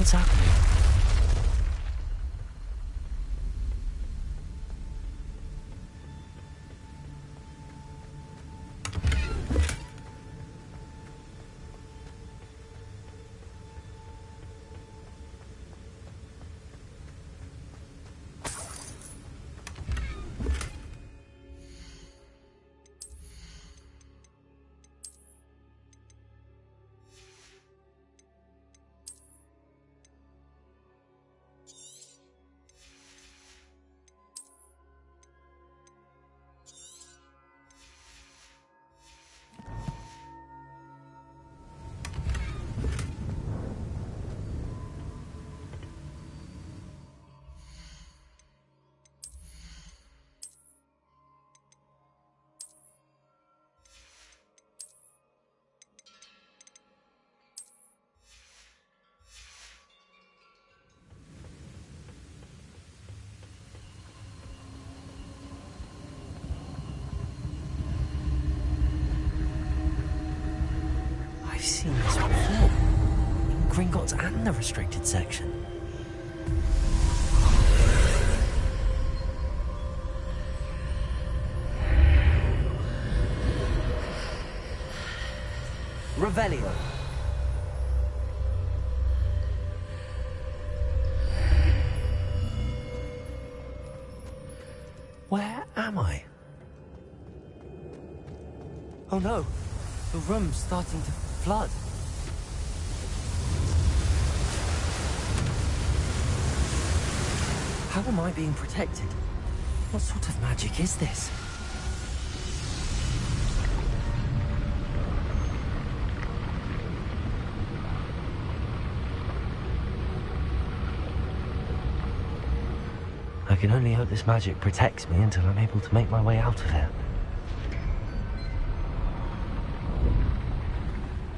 What's happening? I've seen this before. In Gringotts and the restricted section. Revelio. Where am I? Oh no, the room's starting to flood. How am I being protected? What sort of magic is this? I can only hope this magic protects me until I'm able to make my way out of here.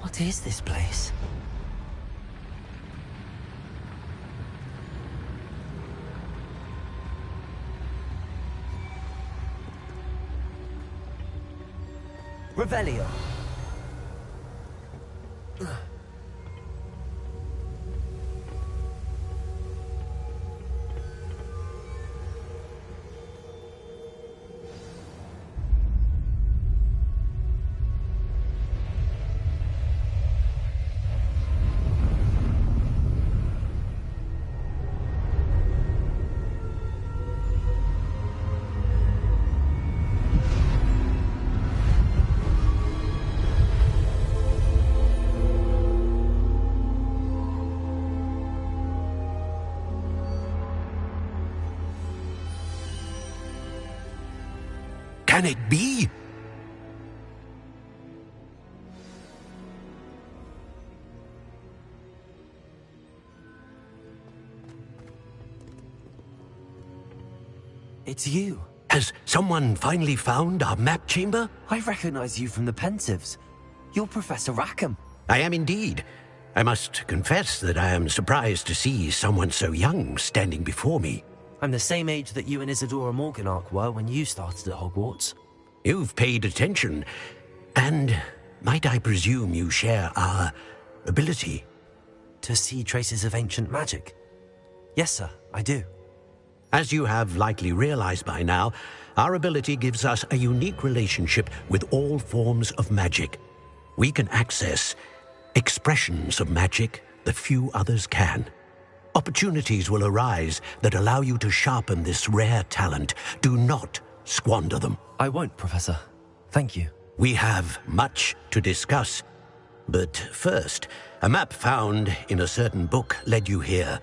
What is this place? Revelio. Can it be? It's you. Has someone finally found our map chamber? I recognize you from the Pensives. You're Professor Rackham. I am indeed. I must confess that I am surprised to see someone so young standing before me. I'm the same age that you and Isadora Morganach were when you started at Hogwarts. You've paid attention, and might I presume you share our ability? To see traces of ancient magic? Yes, sir, I do. As you have likely realized by now, our ability gives us a unique relationship with all forms of magic. We can access expressions of magic that few others can. Opportunities will arise that allow you to sharpen this rare talent. Do not squander them. I won't, Professor. Thank you. We have much to discuss. But first, a map found in a certain book led you here.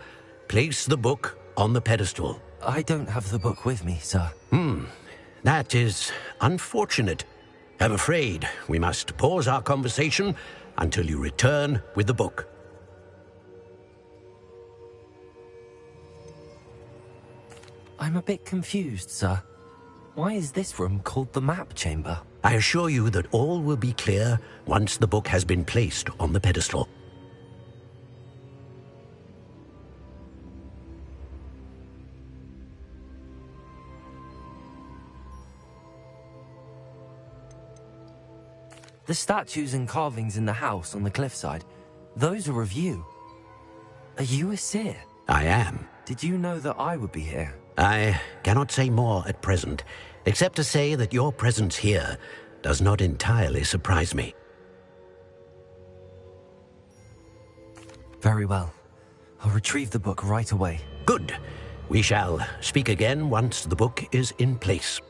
Place the book on the pedestal. I don't have the book with me, sir. That is unfortunate. I'm afraid we must pause our conversation until you return with the book. I'm a bit confused, sir. Why is this room called the map chamber? I assure you that all will be clear once the book has been placed on the pedestal. The statues and carvings in the house on the cliffside, those are of you. Are you a seer? I am. Did you know that I would be here? I cannot say more at present, except to say that your presence here does not entirely surprise me. Very well. I'll retrieve the book right away. Good. We shall speak again once the book is in place.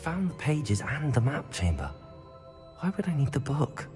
found the pages and the map chamber. Why would I need the book?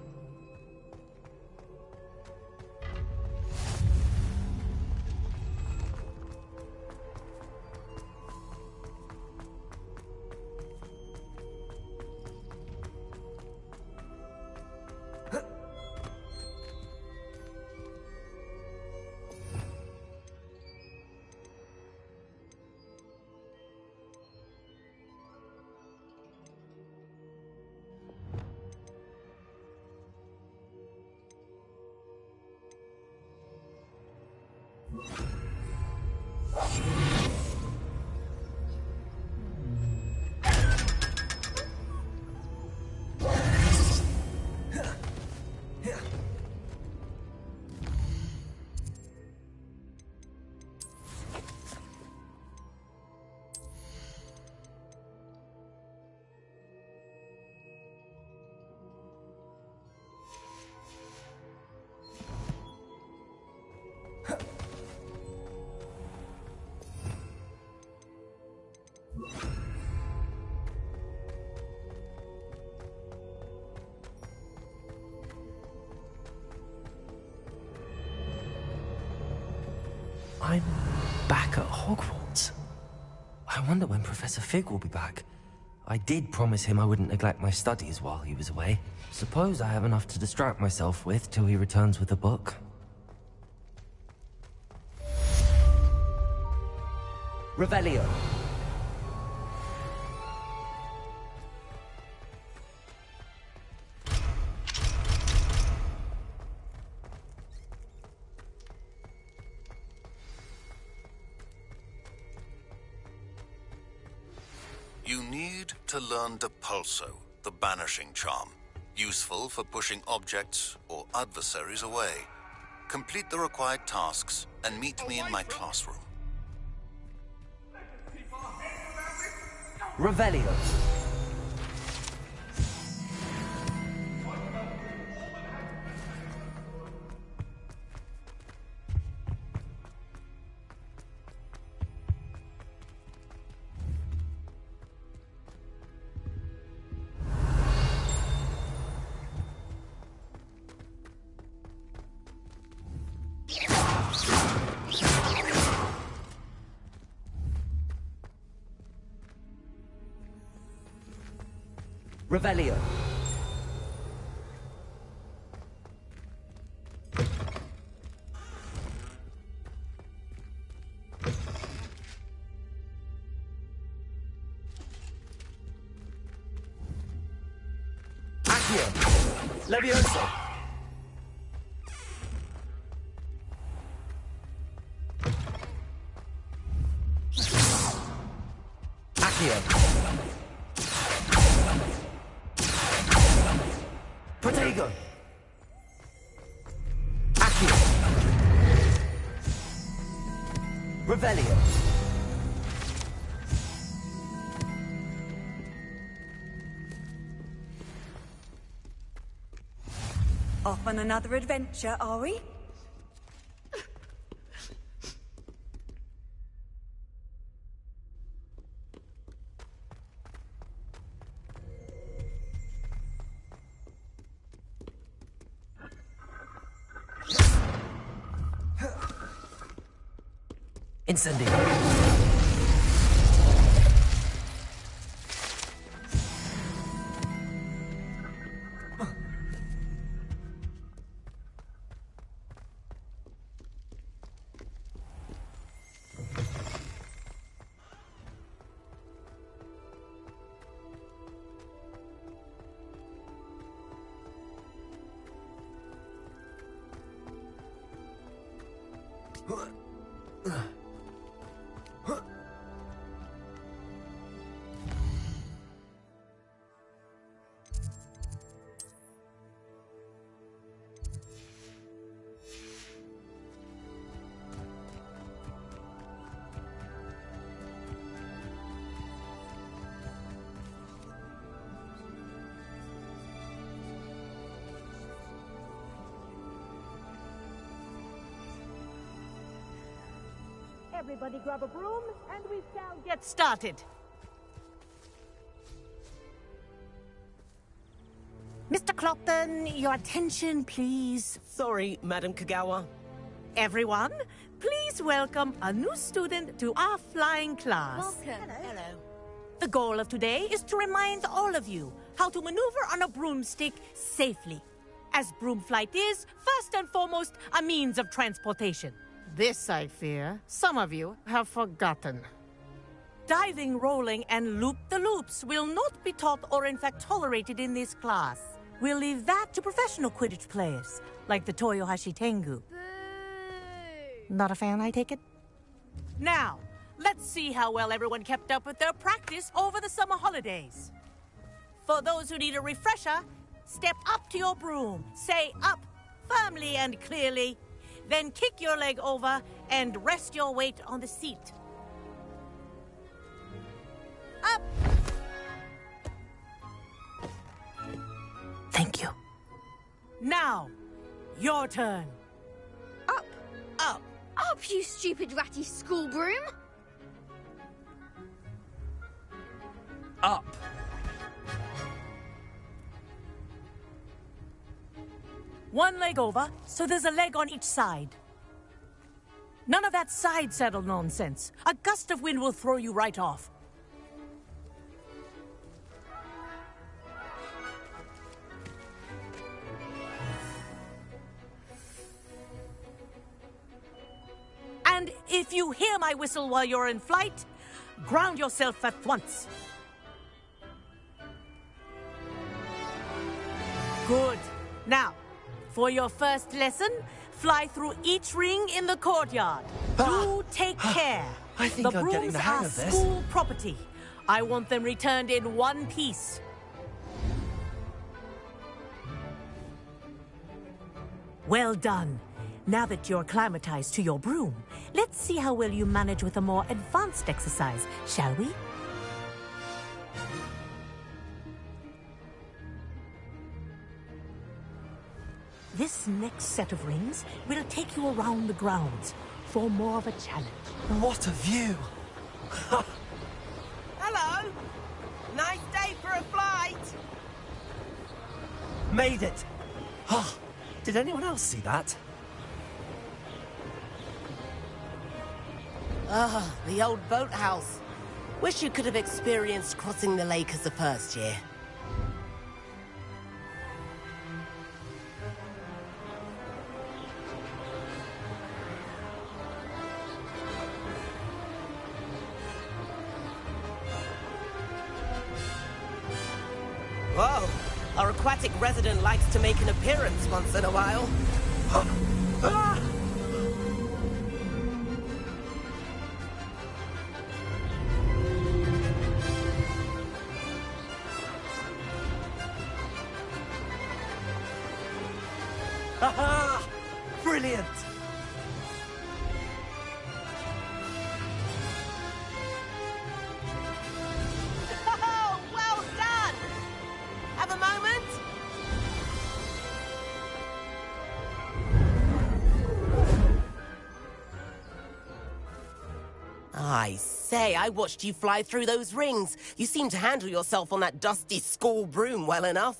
I'm back at Hogwarts. I wonder when Professor Fig will be back. I did promise him I wouldn't neglect my studies while he was away. Suppose I have enough to distract myself with till he returns with a book. Revelio. You need to learn Depulso, the banishing charm. Useful for pushing objects or adversaries away. Complete the required tasks and meet me in my classroom. Revelio. Revelio. Accio. Levioso. Accio. Protego! Accio! Revelio! Off on another adventure, are we? Incendio. Everybody grab a broom, and we shall get started. Mr. Clopton, your attention, please. Sorry, Madam Kagawa. Everyone, please welcome a new student to our flying class. Welcome. Hello. The goal of today is to remind all of you how to maneuver on a broomstick safely, as broom flight is, first and foremost, a means of transportation. This, I fear, some of you have forgotten. Diving, rolling, and loop-the-loops will not be taught or in fact tolerated in this class. We'll leave that to professional Quidditch players, like the Toyohashi Tengu. Not a fan, I take it? Now, let's see how well everyone kept up with their practice over the summer holidays. For those who need a refresher, step up to your broom, say up firmly and clearly, then kick your leg over and rest your weight on the seat. Up! Thank you. Now, your turn. Up. Up. Up, you stupid ratty school broom. Up. One leg over, so there's a leg on each side. None of that side saddle nonsense. A gust of wind will throw you right off. And if you hear my whistle while you're in flight, ground yourself at once. Good. Now, for your first lesson, fly through each ring in the courtyard. Do take care. I think I'm getting the hang of The this. brooms are school property. I want them returned in one piece. Well done. Now that you're acclimatized to your broom, let's see how well you manage with a more advanced exercise, shall we? This next set of rings will take you around the grounds for more of a challenge. What a view! Hello. Nice day for a flight. Made it! Oh, did anyone else see that? Ah, the old boathouse. Wish you could have experienced crossing the lake as a first year. Whoa, our aquatic resident likes to make an appearance once in a while. Ah! Aha! Brilliant! Oh, well done! Have a moment? I say, I watched you fly through those rings. You seem to handle yourself on that dusty school broom well enough.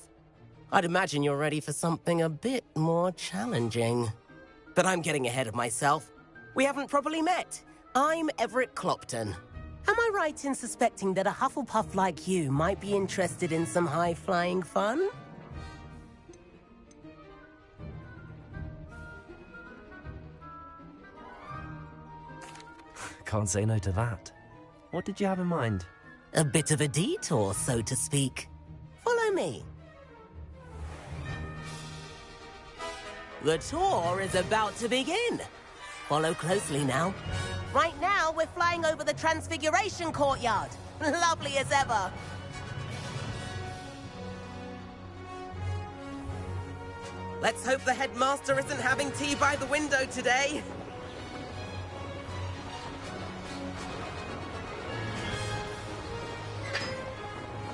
I'd imagine you're ready for something a bit more challenging. But I'm getting ahead of myself. We haven't properly met. I'm Everett Clopton. Am I right in suspecting that a Hufflepuff like you might be interested in some high-flying fun? Can't say no to that. What did you have in mind? A bit of a detour, so to speak. Follow me. The tour is about to begin. Follow closely now. Right now, we're flying over the Transfiguration Courtyard. Lovely as ever. Let's hope the headmaster isn't having tea by the window today.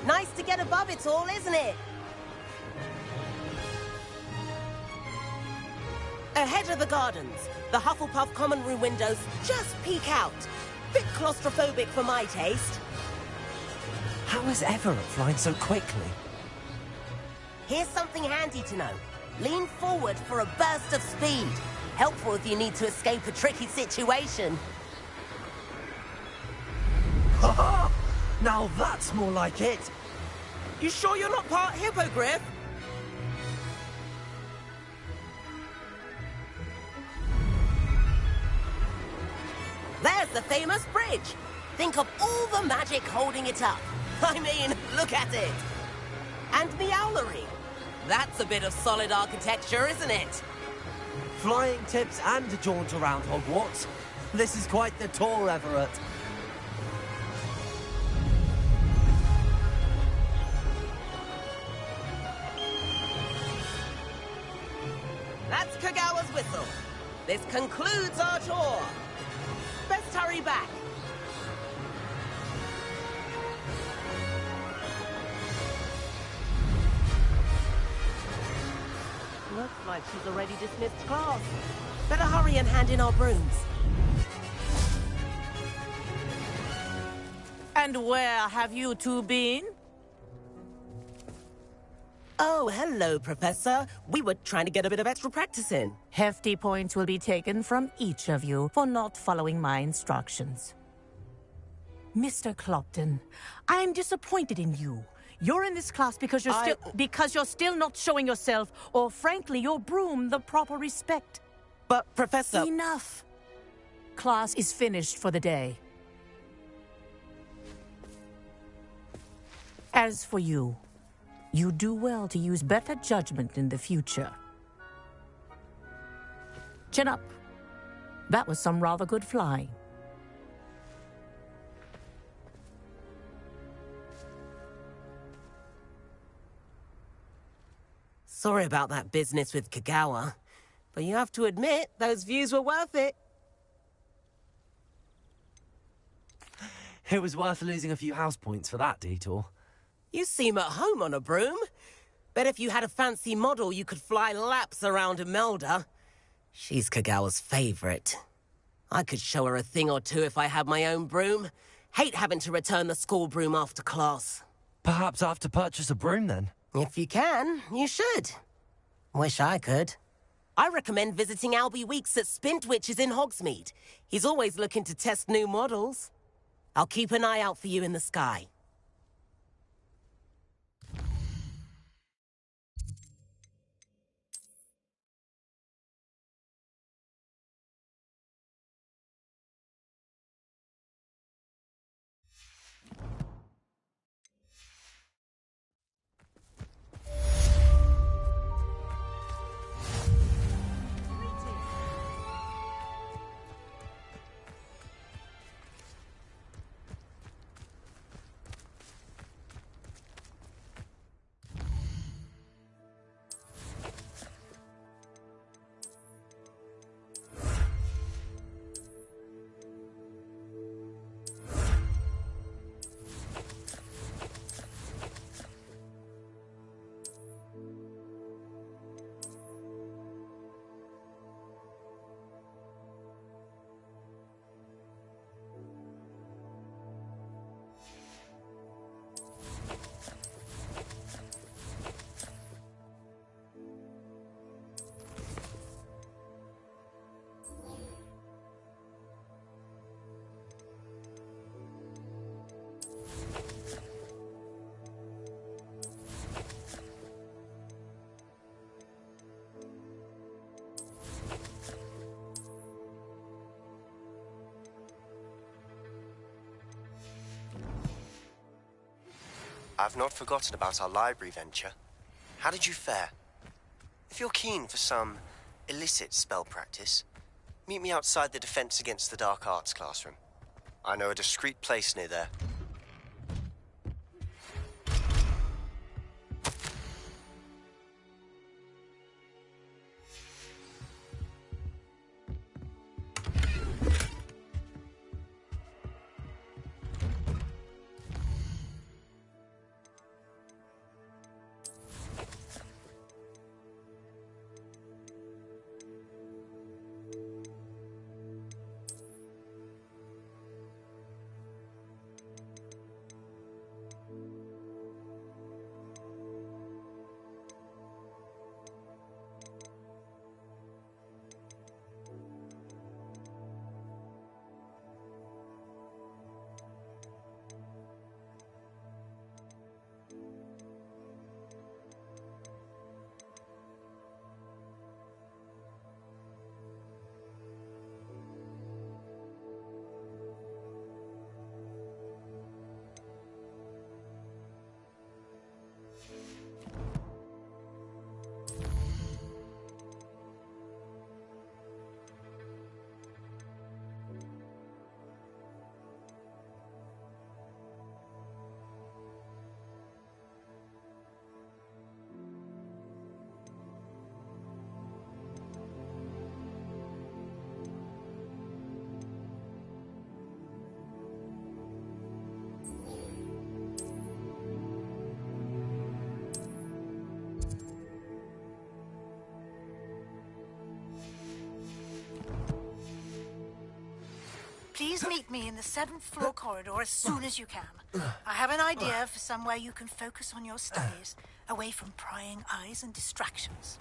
Nice to get above it all, isn't it? Ahead of the gardens, the Hufflepuff common room windows just peek out. Bit claustrophobic for my taste. How is Everett flying so quickly? Here's something handy to know. Lean forward for a burst of speed. Helpful if you need to escape a tricky situation. Ha! Now that's more like it. You sure you're not part hippogriff? There's the famous bridge. Think of all the magic holding it up. I mean, look at it. And the owlery. That's a bit of solid architecture, isn't it? Flying tips and a jaunt around Hogwarts. This is quite the tour, Everett. That's Kagawa's whistle. This concludes our tour. Best hurry back. Looks like she's already dismissed class. Better hurry and hand in our brooms. And where have you two been? Oh, hello, Professor. We were trying to get a bit of extra practice in. Hefty points will be taken from each of you for not following my instructions. Mr. Clopton, I'm disappointed in you. You're in this class because you're still not showing yourself, or frankly, your broom the proper respect. But, Professor... Enough. Class is finished for the day. As for you, you do well to use better judgment in the future. Chin up. That was some rather good flying. Sorry about that business with Kagawa, but you have to admit, those views were worth it. It was worth losing a few house points for that detour. You seem at home on a broom. Bet if you had a fancy model, you could fly laps around Imelda. She's Kagawa's favorite. I could show her a thing or two if I had my own broom. Hate having to return the school broom after class. Perhaps I have to purchase a broom then. If you can, you should. Wish I could. I recommend visiting Albie Weeks at Spintwitches in Hogsmeade. He's always looking to test new models. I'll keep an eye out for you in the sky. I've not forgotten about our library venture. How did you fare? If you're keen for some illicit spell practice, meet me outside the Defense Against the Dark Arts classroom. I know a discreet place near there. Please meet me in the 7th floor corridor as soon as you can. I have an idea for somewhere you can focus on your studies, away from prying eyes and distractions.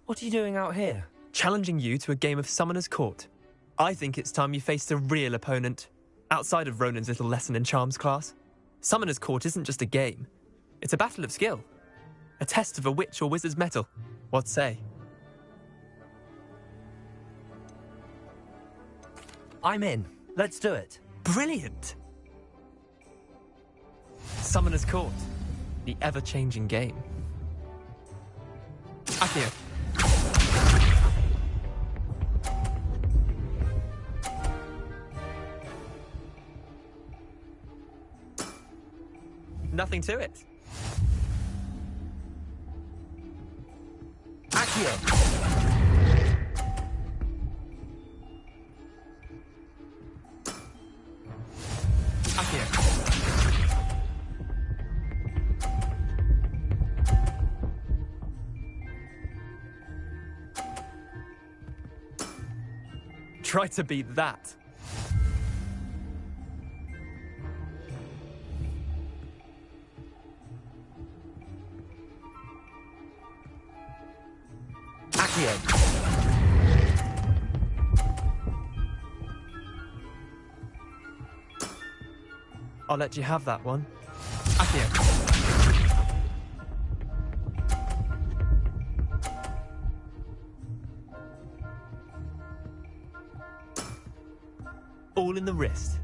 What are you doing out here? Challenging you to a game of Summoner's Court. I think it's time you faced a real opponent, outside of Ronan's little lesson in charms class. Summoner's Court isn't just a game. It's a battle of skill. A test of a witch or wizard's mettle. What say? I'm in. Let's do it. Brilliant! Summoner's Court. The ever-changing game. Akio. Nothing to it. Akio. Try to beat that. Akio. I'll let you have that one. Akio. All in the wrist.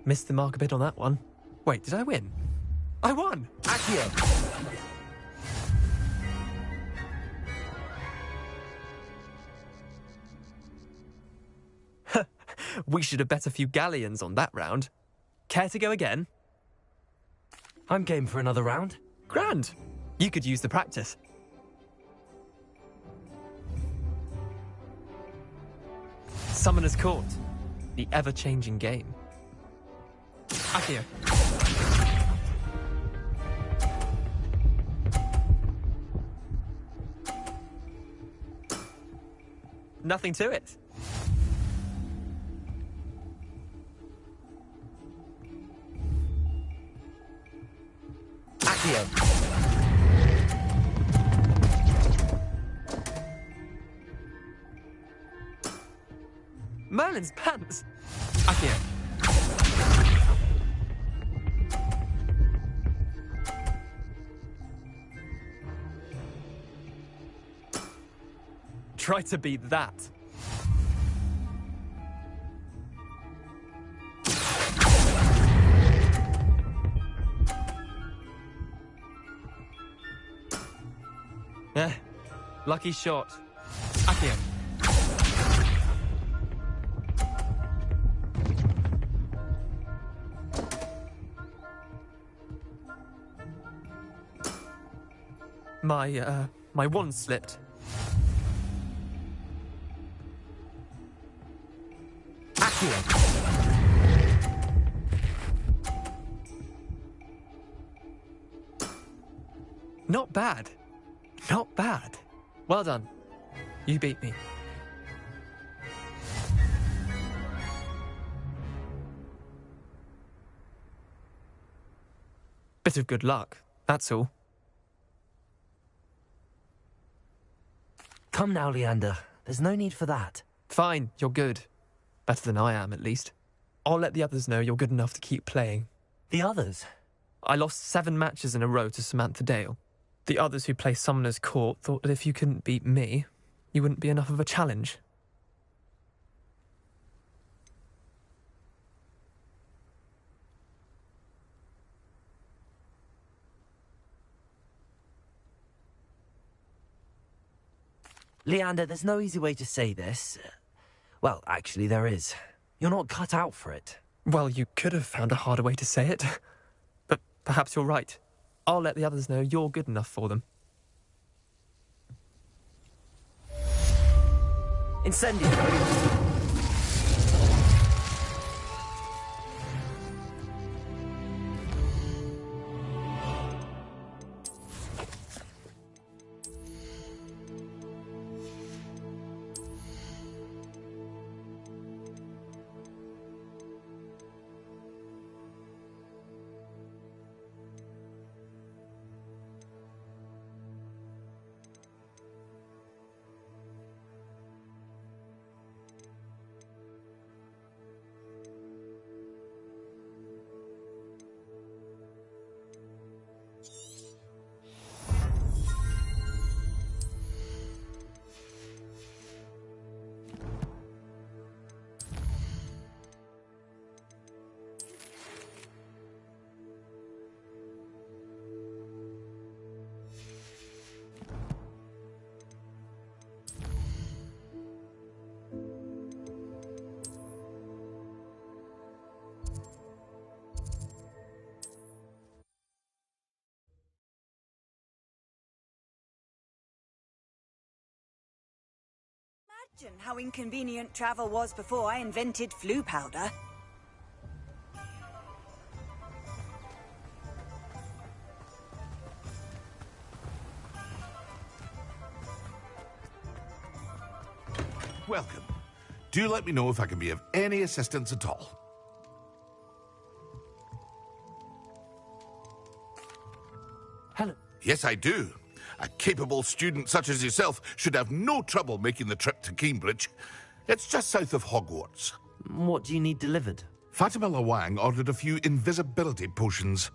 Missed the mark a bit on that one. Wait, did I win? I won! Akio. We should have bet a few galleons on that round. Care to go again? I'm game for another round. Grand. You could use the practice. Summoner's Court. The ever-changing game. Akio. Nothing to it. Akio. Merlin's pants. Akio. Try to beat that. Lucky shot. Akio. My wand slipped. Akio. Not bad. Not bad. Well done. You beat me. Bit of good luck, that's all. Come now, Leander. There's no need for that. Fine, you're good. Better than I am, at least. I'll let the others know you're good enough to keep playing. The others? I lost 7 matches in a row to Samantha Dale. The others who play Summoner's Court thought that if you couldn't beat me, you wouldn't be enough of a challenge. Leander, there's no easy way to say this. Well, actually, there is. You're not cut out for it. Well, you could have found a harder way to say it. But perhaps you're right. I'll let the others know you're good enough for them. Incendio! Imagine how inconvenient travel was before I invented flu powder. Welcome. Do let me know if I can be of any assistance at all. Hello. Yes, I do. A capable student such as yourself should have no trouble making the trip to Cambridge. It's just south of Hogwarts. What do you need delivered? Fatima Lawang ordered a few invisibility potions.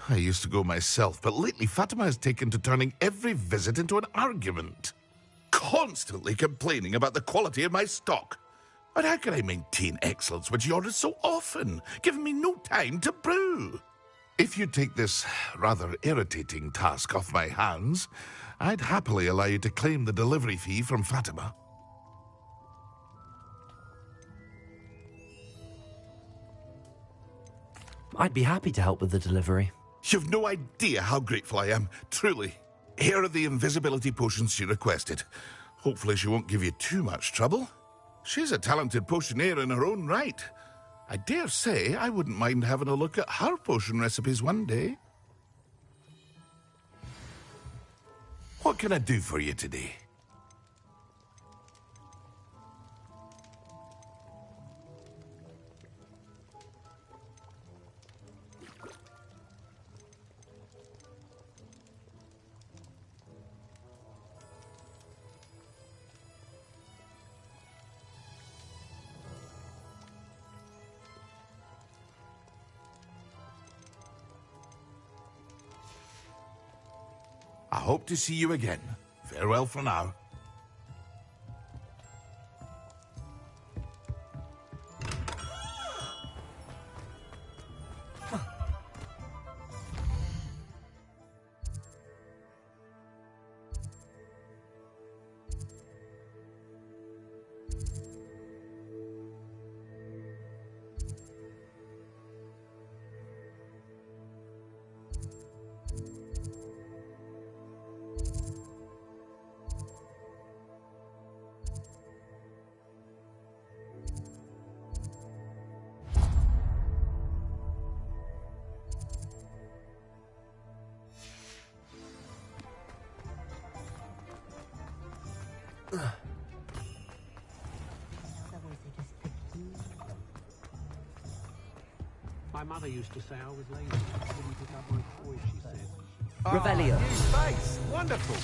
I used to go myself, but lately Fatima has taken to turning every visit into an argument. Constantly complaining about the quality of my stock. But how can I maintain excellence when she orders so often, giving me no time to brew? If you take this rather irritating task off my hands, I'd happily allow you to claim the delivery fee from Fatima. I'd be happy to help with the delivery. You've no idea how grateful I am, truly. Here are the invisibility potions she requested. Hopefully she won't give you too much trouble. She's a talented potioneer in her own right. I dare say I wouldn't mind having a look at her potion recipes one day. What can I do for you today? I hope to see you again. Farewell for now. My mother used to say I was lazy. I didn't pick up my toys, she said. Revelio. New space. Wonderful.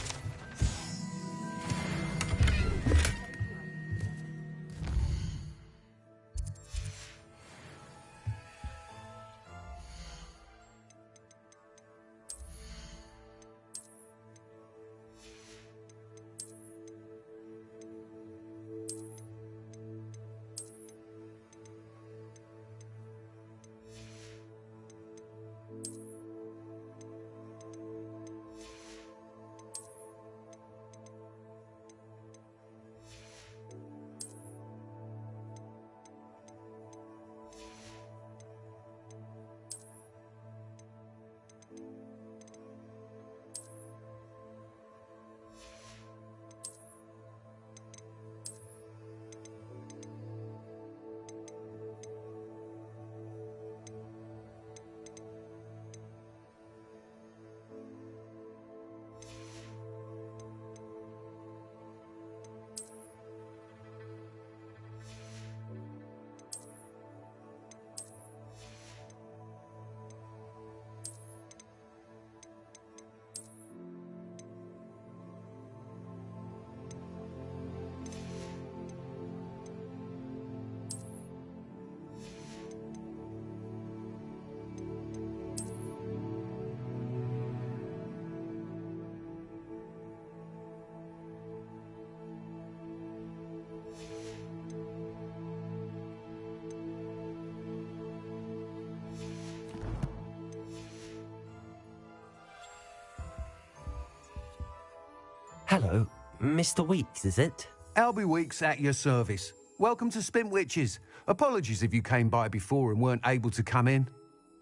Hello, Mr. Weeks, is it? Albie Weeks at your service. Welcome to Spintwitches. Apologies if you came by before and weren't able to come in.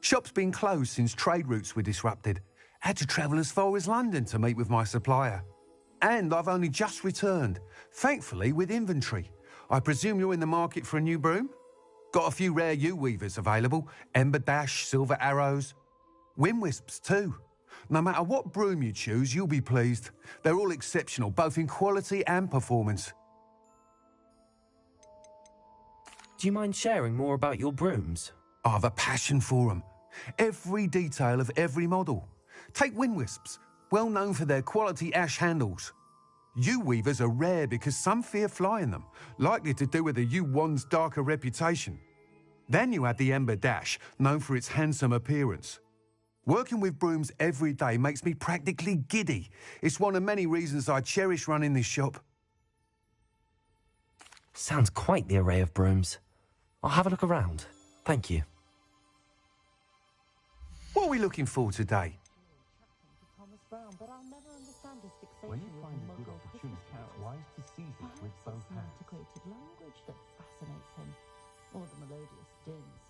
Shop's been closed since trade routes were disrupted. Had to travel as far as London to meet with my supplier. And I've only just returned, thankfully with inventory. I presume you're in the market for a new broom? Got a few rare U-weavers available. Ember Dash, Silver Arrows. Wind Wisps too. No matter what broom you choose, you'll be pleased. They're all exceptional, both in quality and performance. Do you mind sharing more about your brooms? I've a passion for them. Every detail of every model. Take Wind Wisps, well known for their quality ash handles. U-weavers are rare because some fear flying them, likely to do with the U-wand's darker reputation. Then you have the Ember Dash, known for its handsome appearance. Working with brooms every day makes me practically giddy. It's one of many reasons I cherish running this shop. Sounds quite the array of brooms. I'll have a look around. Thank you. What are we looking for today? When you find a good opportunity, it's wise to seize it with both hands. Antiquated language that fascinates him, or the melodious dins.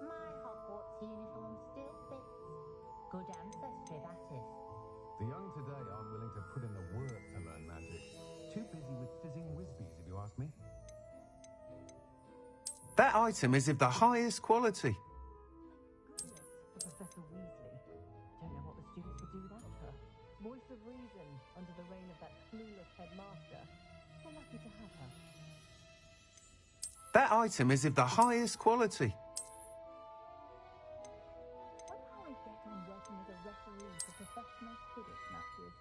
My Hogwarts uniform still fits. Good ancestry, that is. The young today aren't willing to put in the work to learn magic. Too busy with fizzing whizbees, if you ask me. That item is of the highest quality. Professor Weasley. Don't know what the students would do without her. Voice of reason under the reign of that clueless headmaster. We're lucky to have her. That item is of the highest quality. Wonder how I get on working as a referee for professional Quidditch matches.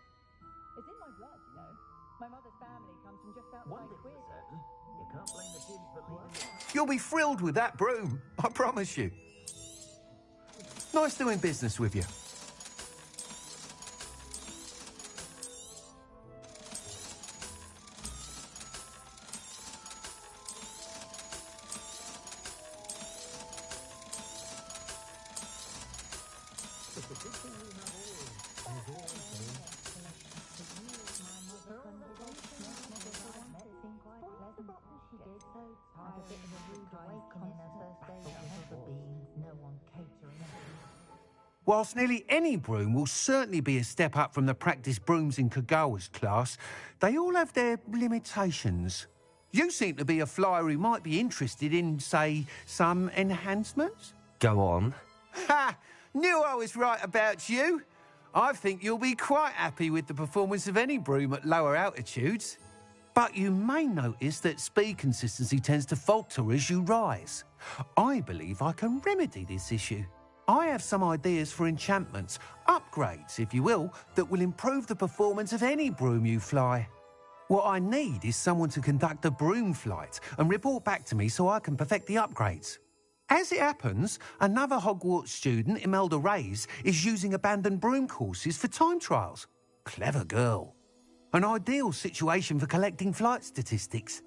It's in my blood, you know. My mother's family comes from just outside Quidditch. You can't blame the kids for leaving. You'll be thrilled with that broom, I promise you. Nice doing business with you. Whilst nearly any broom will certainly be a step up from the practice brooms in Kagawa's class, they all have their limitations. You seem to be a flyer who might be interested in, say, some enhancements? Go on. Ha! Knew I was right about you. I think you'll be quite happy with the performance of any broom at lower altitudes. But you may notice that speed consistency tends to falter as you rise. I believe I can remedy this issue. I have some ideas for enchantments, upgrades, if you will, that will improve the performance of any broom you fly. What I need is someone to conduct a broom flight and report back to me so I can perfect the upgrades. As it happens, another Hogwarts student, Imelda Reyes, is using abandoned broom courses for time trials. Clever girl. An ideal situation for collecting flight statistics.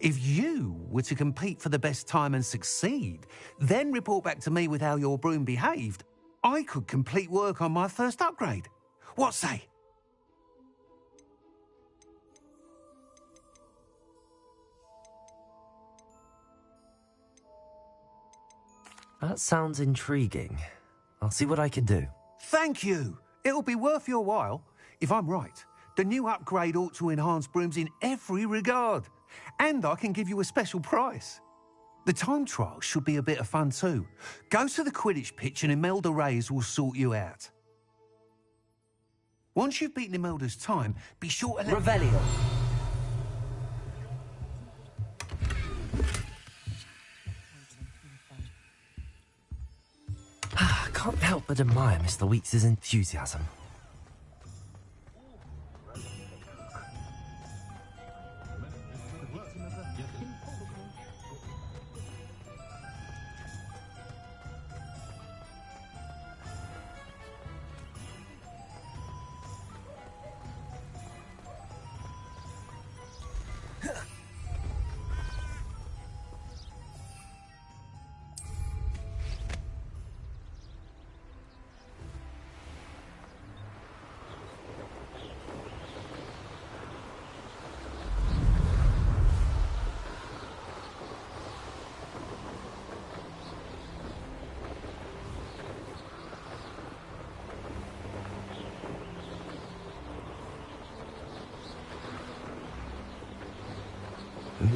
If you were to compete for the best time and succeed, then report back to me with how your broom behaved, I could complete work on my first upgrade. What say? That sounds intriguing. I'll see what I can do. Thank you. It'll be worth your while. If I'm right, the new upgrade ought to enhance brooms in every regard. And I can give you a special price. The time trial should be a bit of fun too. Go to the Quidditch pitch and Imelda Reyes will sort you out. Once you've beaten Imelda's time, be sure to let Revelio. I can't help but admire Mr. Weeks' enthusiasm.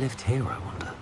lived here, I wonder?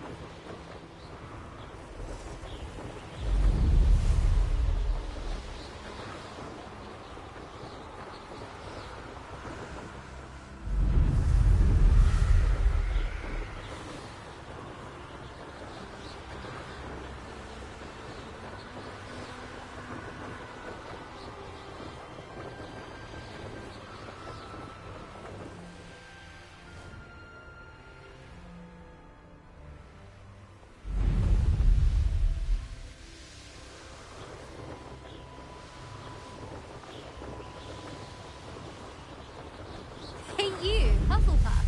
Hey you, Hufflepuff.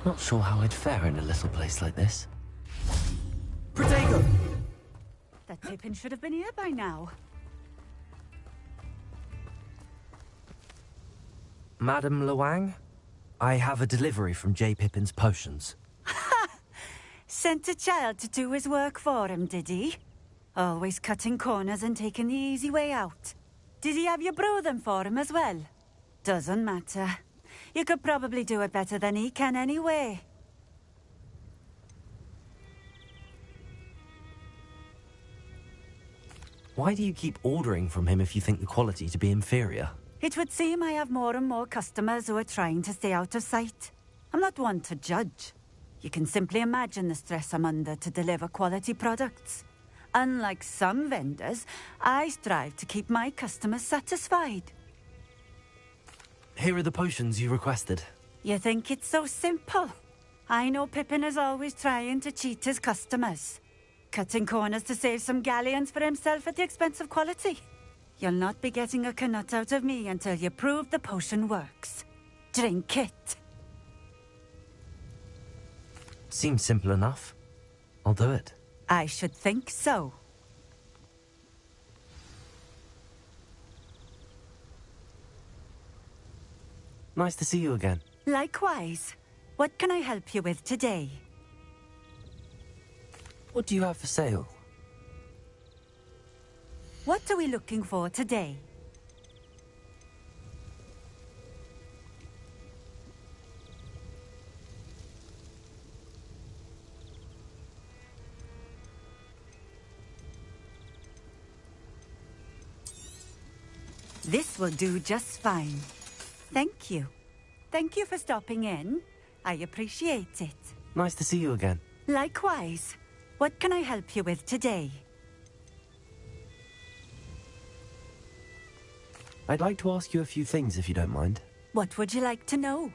Not sure how I'd fare in a little place like this. Protego! That Pippin should have been here by now. Madam Luang? I have a delivery from J. Pippin's potions. Sent a child to do his work for him, did he? Always cutting corners and taking the easy way out. Did he have you brew them for him as well? Doesn't matter. You could probably do it better than he can anyway. Why do you keep ordering from him if you think the quality to be inferior? It would seem I have more and more customers who are trying to stay out of sight. I'm not one to judge. You can simply imagine the stress I'm under to deliver quality products. Unlike some vendors, I strive to keep my customers satisfied. Here are the potions you requested. You think it's so simple? I know Pippin is always trying to cheat his customers. Cutting corners to save some galleons for himself at the expense of quality. You'll not be getting a canut out of me until you prove the potion works. Drink it. Seems simple enough. I'll do it. I should think so. Nice to see you again. Likewise. What can I help you with today? What do you have for sale? What are we looking for today? This will do just fine. Thank you. Thank you for stopping in. I appreciate it. Nice to see you again. Likewise. What can I help you with today? I'd like to ask you a few things, if you don't mind. What would you like to know?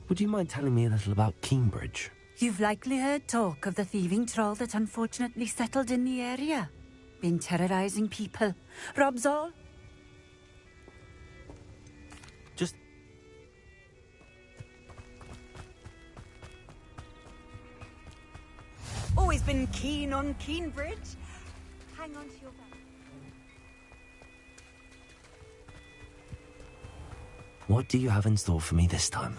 Would you mind telling me a little about Cambridge? You've likely heard talk of the thieving troll that unfortunately settled in the area. Been terrorizing people. Robs all. Just... Always been keen on Cambridge. Hang on to your back. What do you have in store for me this time?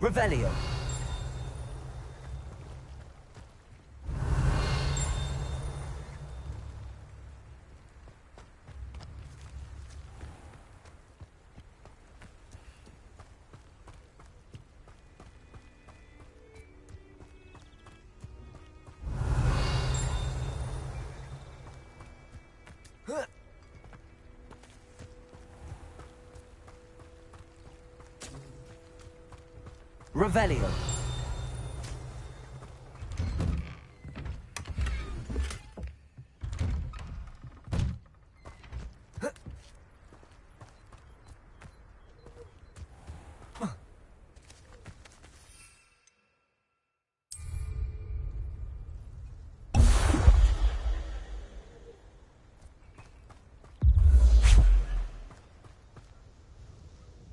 Revelio. Revelio.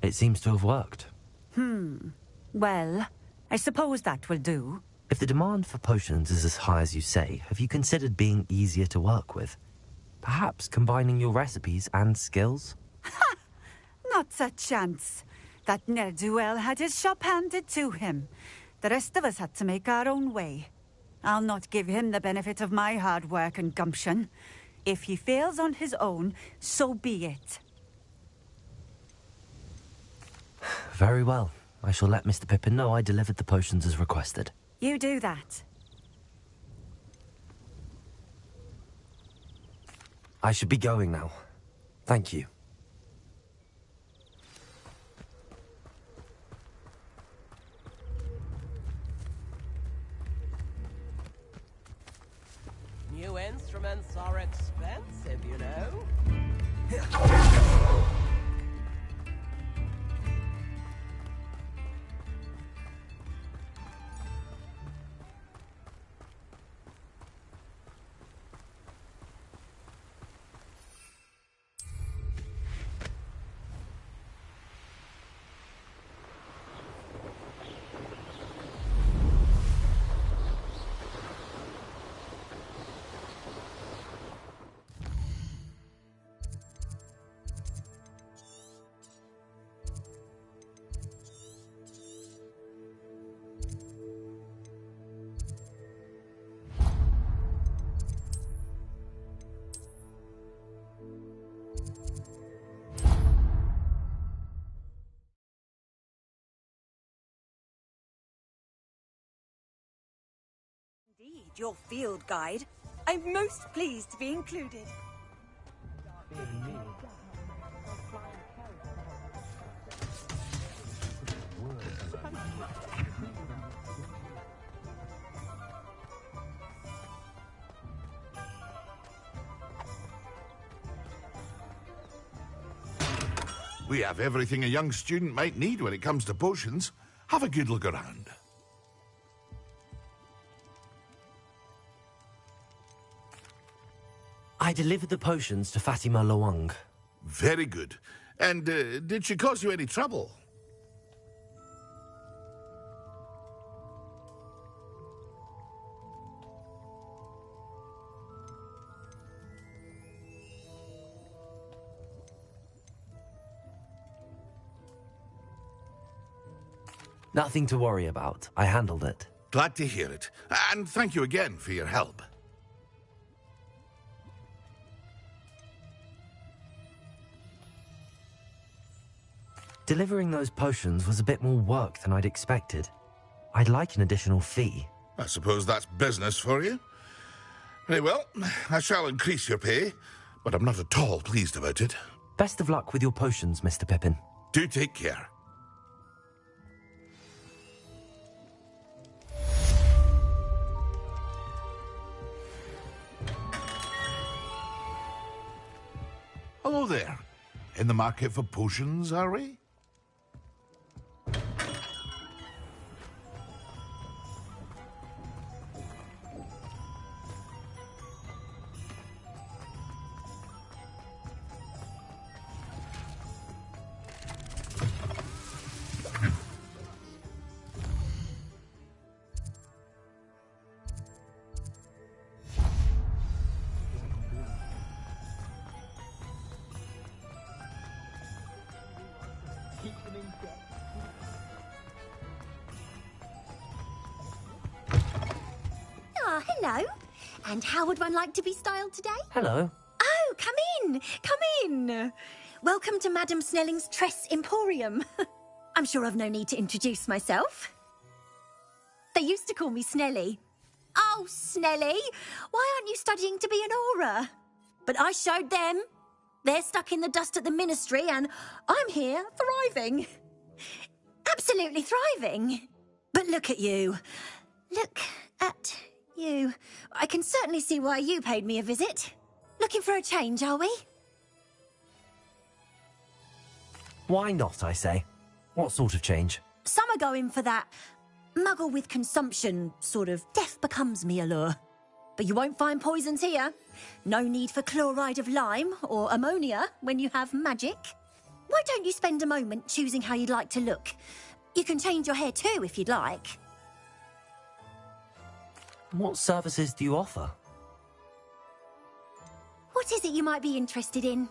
It seems to have worked. Well, I suppose that will do. If the demand for potions is as high as you say, have you considered being easier to work with? Perhaps combining your recipes and skills? Not a chance. That ne'er-do-well had his shop handed to him. The rest of us had to make our own way. I'll not give him the benefit of my hard work and gumption. If he fails on his own, so be it. Very well. I shall let Mr. Pippin know I delivered the potions as requested. You do that. I should be going now. Thank you. New instruments are expensive, you know. Indeed, your field guide. I'm most pleased to be included. We have everything a young student might need when it comes to potions. Have a good look around. I delivered the potions to Fatima Lawang. Very good. And did she cause you any trouble? Nothing to worry about. I handled it. Glad to hear it. And thank you again for your help. Delivering those potions was a bit more work than I'd expected. I'd like an additional fee. I suppose that's business for you. Very well, I shall increase your pay, but I'm not at all pleased about it. Best of luck with your potions, Mr. Pippin. Do take care. Hello there. In the market for potions, are we? Ah, hello. And how would one like to be styled today? Hello. Oh, come in. Come in. Welcome to Madame Snelling's Tress Emporium. I'm sure I've no need to introduce myself. They used to call me Snelly. Oh, Snelly, why aren't you studying to be an aura? But I showed them. They're stuck in the dust at the ministry, and I'm here thriving. Absolutely thriving. But look at you. Look at you. I can certainly see why you paid me a visit. Looking for a change, are we? Why not, I say? What sort of change? Some are going for that muggle with consumption, sort of death becomes me allure. But you won't find poisons here. No need for chloride of lime or ammonia when you have magic. Why don't you spend a moment choosing how you'd like to look? You can change your hair too if you'd like. What services do you offer? What is it you might be interested in?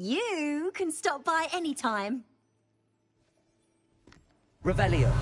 You can stop by any time. Revelio.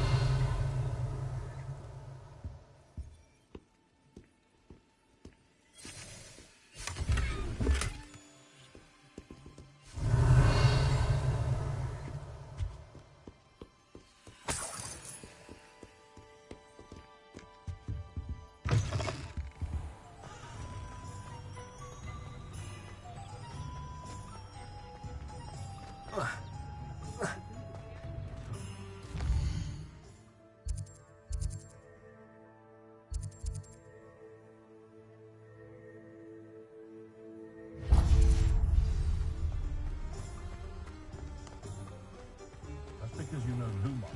Because you know Luma.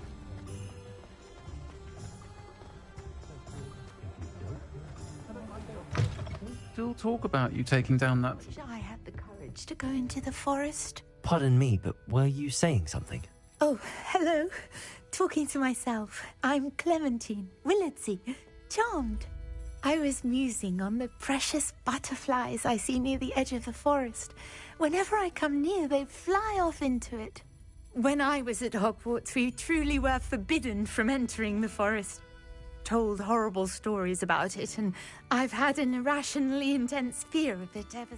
Still talk about you taking down that... Wish I had the courage to go into the forest. Pardon me, but were you saying something? Oh, hello. Talking to myself. I'm Clementine Willardsey. Charmed. I was musing on the precious butterflies I see near the edge of the forest. Whenever I come near, they fly off into it. When I was at Hogwarts, we truly were forbidden from entering the forest. Told horrible stories about it, and I've had an irrationally intense fear of it ever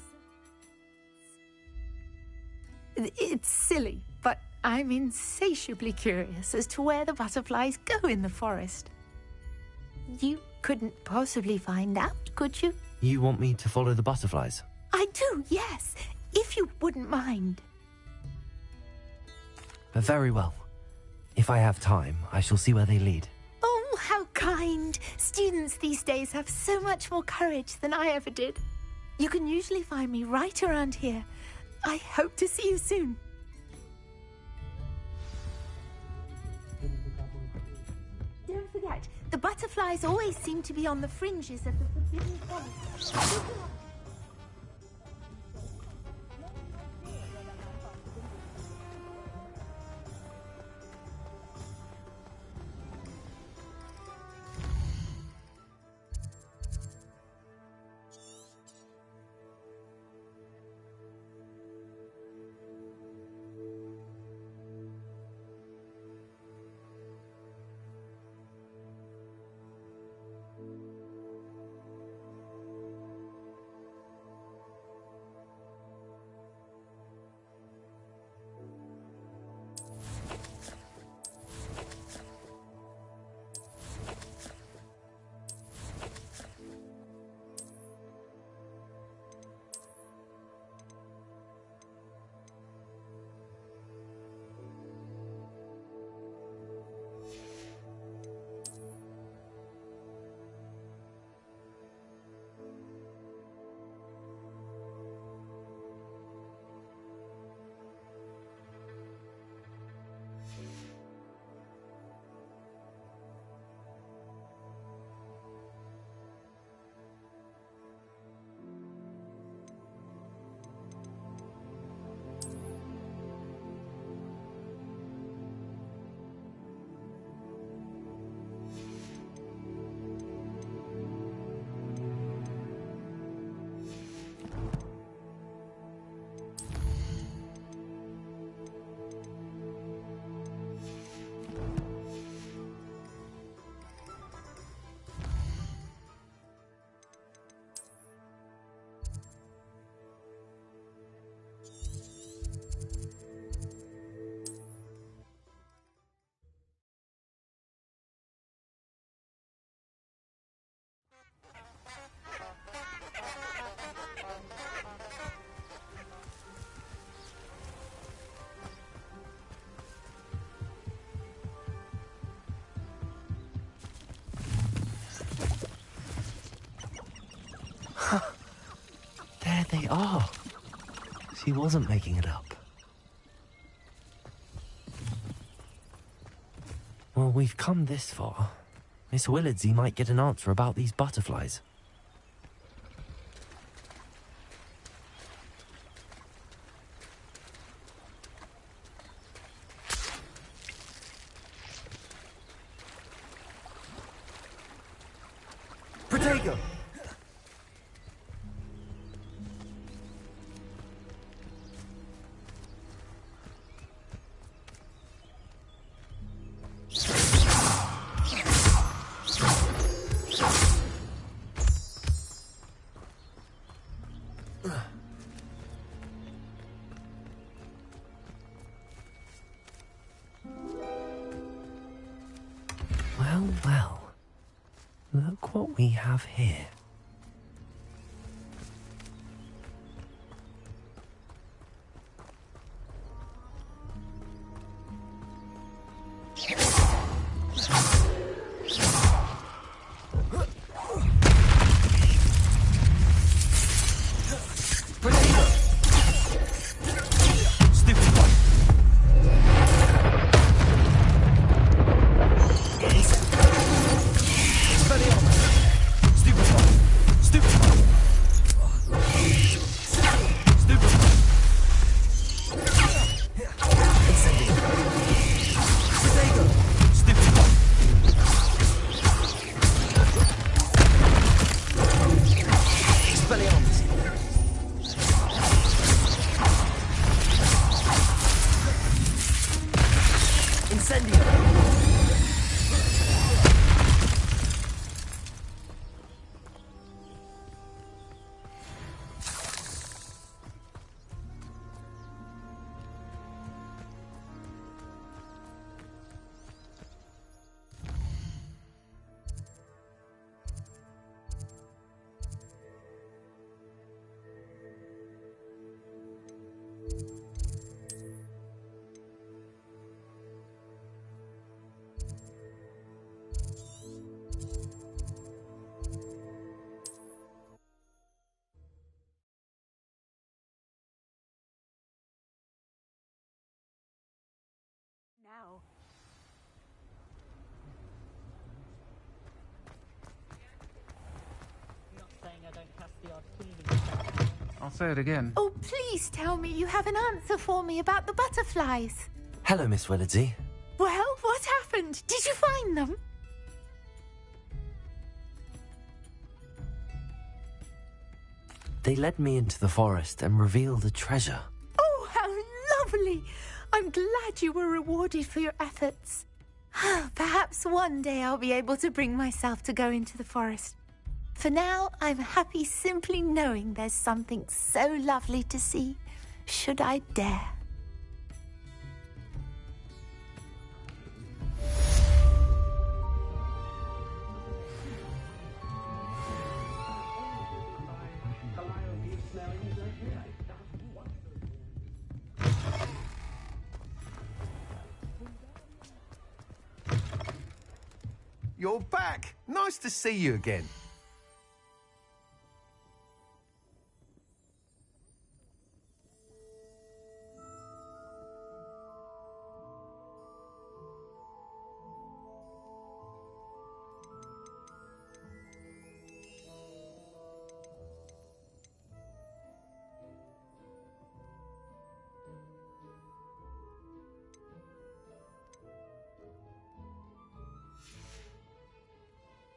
since. It's silly, but I'm insatiably curious as to where the butterflies go in the forest. You couldn't possibly find out, could you? You want me to follow the butterflies? I do, yes. if you wouldn't mind. Very well. If I have time, I shall see where they lead. Oh, how kind. Students these days have so much more courage than I ever did. You can usually find me right around here. I hope to see you soon. Don't forget, the butterflies always seem to be on the fringes of the forbidden forest. There they are. She wasn't making it up. Well, we've come this far. Miss Willardsey might get an answer about these butterflies. Protego! Well, well. Look what we have here. Stupid one. I'll say it again. Oh, please tell me you have an answer for me about the butterflies. Hello, Miss Willardsey. Well, what happened? Did you find them? They led me into the forest and revealed a treasure. Oh, how lovely! I'm glad you were rewarded for your efforts. Perhaps one day I'll be able to bring myself to go into the forest. For now, I'm happy simply knowing there's something so lovely to see, should I dare. You're back. Nice to see you again.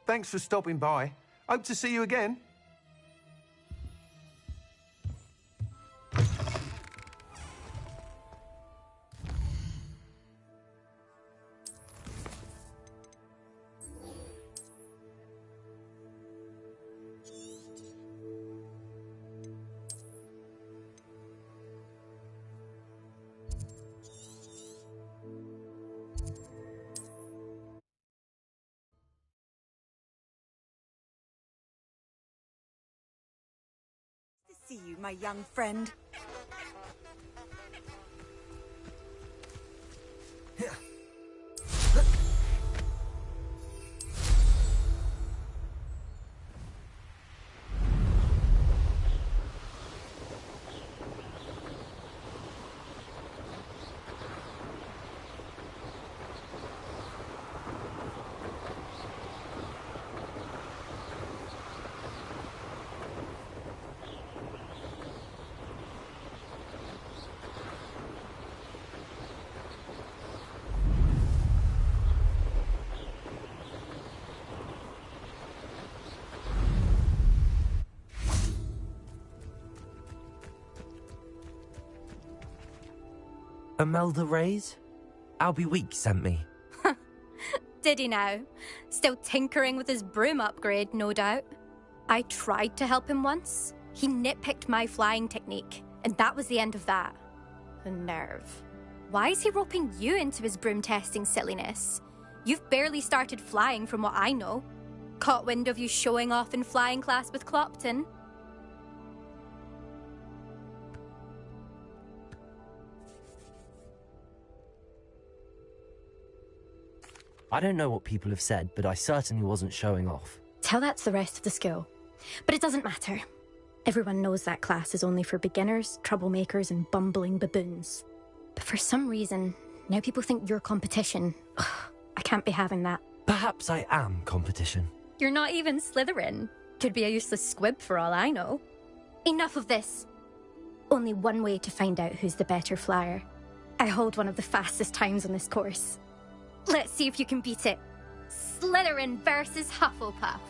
Thanks for stopping by. Hope to see you again. See you, my young friend. Imelda Reyes? Albie Week sent me. Did he now? Still tinkering with his broom upgrade, no doubt. I tried to help him once. He nitpicked my flying technique, and that was the end of that. The nerve. Why is he roping you into his broom testing silliness? You've barely started flying from what I know. Caught wind of you showing off in flying class with Clopton. I don't know what people have said, but I certainly wasn't showing off. Tell that to the rest of the school. But it doesn't matter. Everyone knows that class is only for beginners, troublemakers, and bumbling baboons. But for some reason, now people think you're competition. Ugh, I can't be having that. Perhaps I am competition. You're not even Slytherin. Could be a useless squib for all I know. Enough of this. Only one way to find out who's the better flyer. I hold one of the fastest times on this course. Let's see if you can beat it. Slytherin versus Hufflepuff.